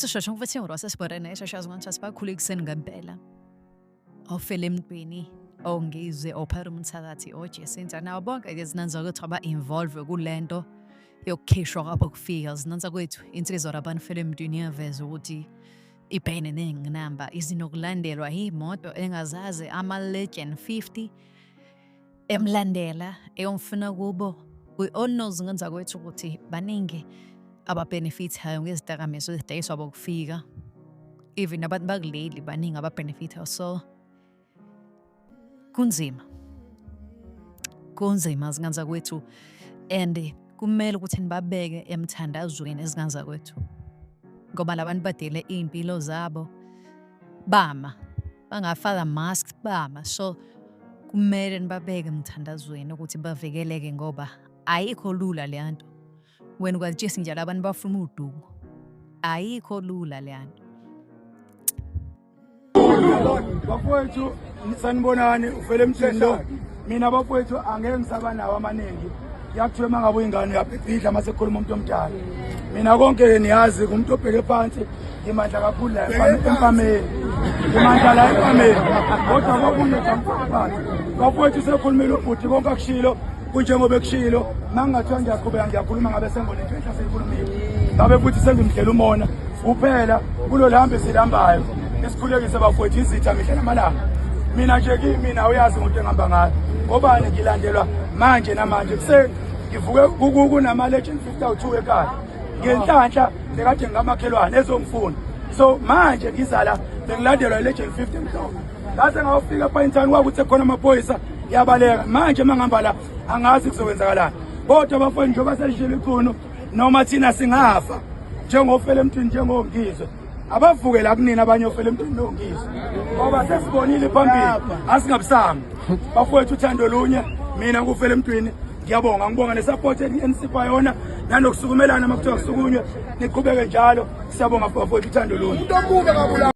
sishosho ukuthi ngirose siborene shashazi ngontsha sibakhulu ekuseni ngempela. Ofele emntwini ongizwe ophara umthakathi oJesinta nawo bonke ke zinanza ukuthi aba involve kulento yokukhishwa kwabo kufika zinanza kwethu insizwa rabani fele emntwini yaveza ukuthi ibhene nenginamba izinokulandelwa imoto engazazi ama legend 50 emlandela eyomfuna kubo we all knows ngenza kwethu ukuthi baningi aba benefits hayo ngezidakamizwa ezidayiswa bokufika even abantu bakuleli baningi aba benefits so kunzima zinganza kwethu and kumele ukuthi nibabeke emthandazweni ezinganza kwethu ngoba labantu badele impilo zabo bangafaka masks so kumele nibabeke emthandazweni ukuthi bavikeleke ngoba ayikho lula le nto wena kwatshisa njalo abantu bafuna udumo ayikho lula le nto bafowethu sanibonani ufele emthendo mina bafowethu angeke ngisaba nawo amaningi yakuthiwe mangabe ingane uyabhidla mase khuluma umuntu omdala mina konke niyazi umuntu obheke phansi imandla kakhulu la empameni imandla la empameni kodwa kwakunye phansi bafowethu sekhulumile ubhuti konke akushilo kunjengoba ekushilo mangingathiwa ngiyakhuluma ngabe sengibona into enhle seyikhulumile ngabe futhi sengimdlela umona kuphela kulo lambe silambayo isikhulekise bafowethu izitha mihla namalanga mina nje kimi uyazi umuntu engihamba ngayo ngobani ngilandelwa manje namanje ngivuke kunama legend 52 ekhaya ngenhlanhla bekade ngamakhelwane ezongifuna so manje ngizala bengilandelwa legend 50 mhlawumbe ngase ngawufika phansi kwakuthi khona amaphoyisa yabaleka manje mangihamba la angazi kuzokwenzakalani kodwa bafowethu njengoba selishilo icuno noma thina singafa njengofele emntwini njengongizwe abavuke la kunina abanye ofele emntwini nongizwe ngoba sesibonile phambili asingabusanga bafowethu uthando lunye mina ngufele emntwini ngiyabonga ngibonga nesupport enisipha yona nanokusukumelana makuthiwa kusukunywe niqhubeke njalo siyabonga bafowethu uthando lunye